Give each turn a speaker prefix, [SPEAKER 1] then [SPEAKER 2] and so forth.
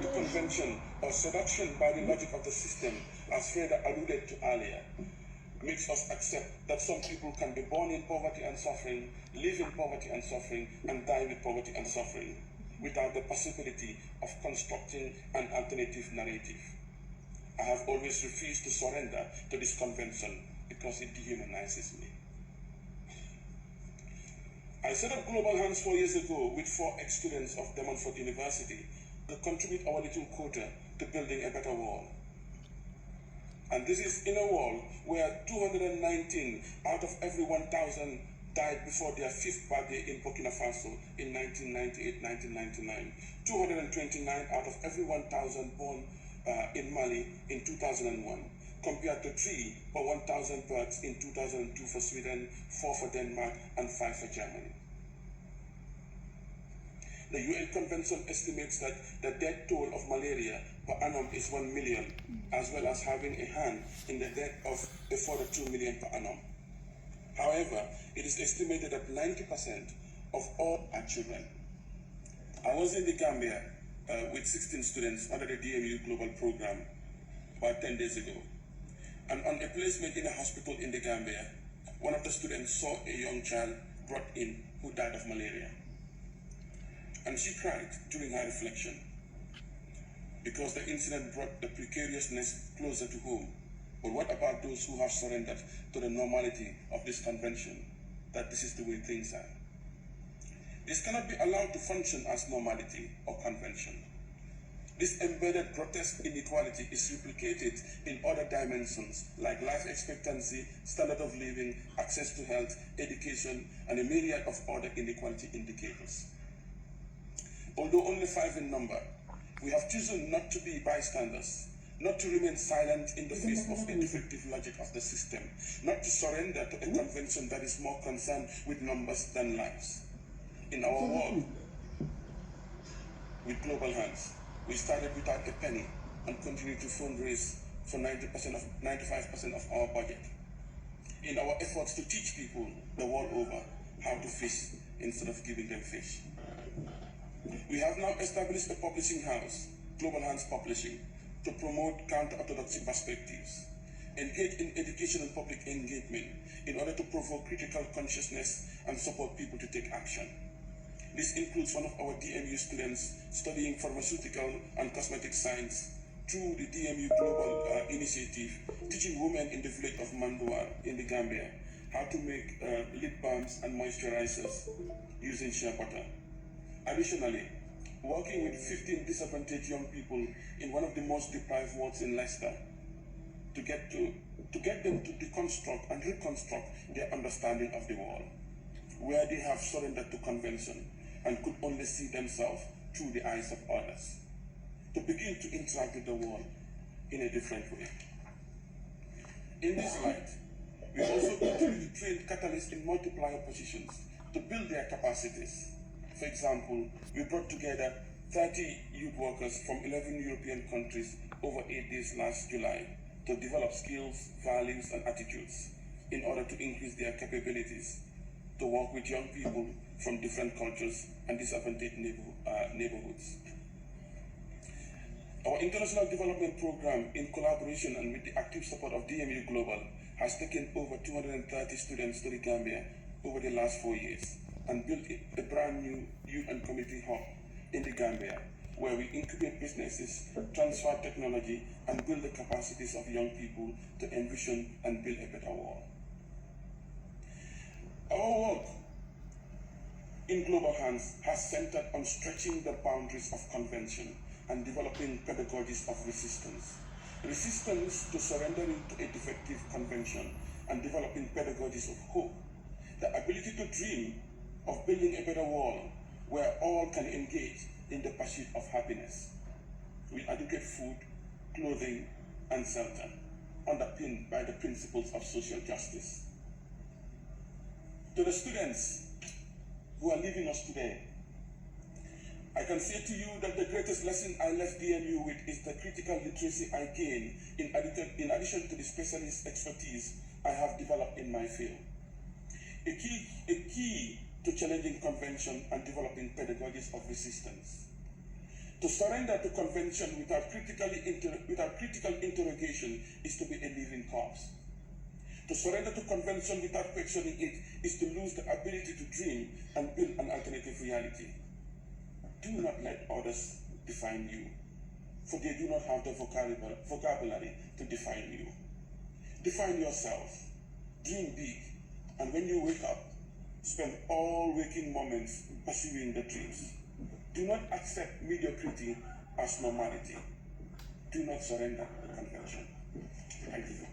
[SPEAKER 1] to convention or seduction by the logic of the system, as Freda alluded to earlier, makes us accept that some people can be born in poverty and suffering, live in poverty and suffering, and die with poverty and suffering, without the possibility of constructing an alternative narrative. I have always refused to surrender to this convention because it dehumanizes me. I set up Global Hands 4 years ago with 4 ex-students of Montfort University to contribute our little quota to building a better world. And this is in a world where 219 out of every 1,000 died before their 5th birthday in Burkina Faso in 1998-1999. 229 out of every 1,000 born in Mali in 2001, compared to 3 per 1,000 births in 2002 for Sweden, 4 for Denmark, and 5 for Germany. The UN Convention estimates that the death toll of malaria per annum is 1 million, as well as having a hand in the death of a further 2 million per annum. However, it is estimated that 90% of all are children. I was in the Gambia with 16 students under the DMU Global Program about 10 days ago. And on a placement in a hospital in the Gambia, one of the students saw a young child brought in who died of malaria. And she cried during her reflection because the incident brought the precariousness closer to home. But what about those who have surrendered to the normality of this convention, that this is the way things are? This cannot be allowed to function as normality or convention. This embedded grotesque inequality is replicated in other dimensions like life expectancy, standard of living, access to health, education, and a myriad of other inequality indicators. Although only 5 in number, we have chosen not to be bystanders, not to remain silent in the face of a defective logic of the system, not to surrender to a convention that is more concerned with numbers than lives. In our world, with Global Hands, we started without a penny and continue to fundraise for 95% of our budget. In our efforts to teach people the world over how to fish instead of giving them fish. We have now established a publishing house, Global Hands Publishing, to promote counter-orthodoxy perspectives, engage in education and public engagement in order to provoke critical consciousness and support people to take action. This includes one of our DMU students studying pharmaceutical and cosmetic science through the DMU Global Initiative, teaching women in the village of Mandouar in the Gambia how to make lip balms and moisturizers using shea butter. Additionally, working with 15 disadvantaged young people in one of the most deprived wards in Leicester to get them to deconstruct and reconstruct their understanding of the world, where they have surrendered to convention and could only see themselves through the eyes of others, to begin to interact with the world in a different way. In this light, we also continue to train catalysts in multiplier positions to build their capacities. For example, we brought together 30 youth workers from 11 European countries over 8 days last July to develop skills, values, and attitudes in order to increase their capabilities to work with young people from different cultures and disadvantaged neighborhoods. Our international development program, in collaboration and with the active support of DMU Global, has taken over 230 students to the Gambia over the last 4 years and built a brand new youth and community hub in the Gambia, where we incubate businesses, transfer technology, and build the capacities of young people to envision and build a better world. Our work in Global Hands has centered on stretching the boundaries of convention and developing pedagogies of resistance. Resistance to surrendering to a defective convention and developing pedagogies of hope. The ability to dream of building a better world where all can engage in the pursuit of happiness with adequate food, clothing, and shelter, underpinned by the principles of social justice. To the students who are leaving us today, I can say to you that the greatest lesson I left DMU with is the critical literacy I gained in addition to the specialist expertise I have developed in my field. A key to challenging convention and developing pedagogies of resistance. To surrender to convention without critical interrogation is to be a living corpse. To surrender to convention without questioning it is to lose the ability to dream and build an alternative reality. Do not let others define you, for they do not have the vocabulary to define you. Define yourself, dream big, and when you wake up, spend all waking moments pursuing the dreams. Do not accept mediocrity as normality. Do not surrender to convention. Thank you.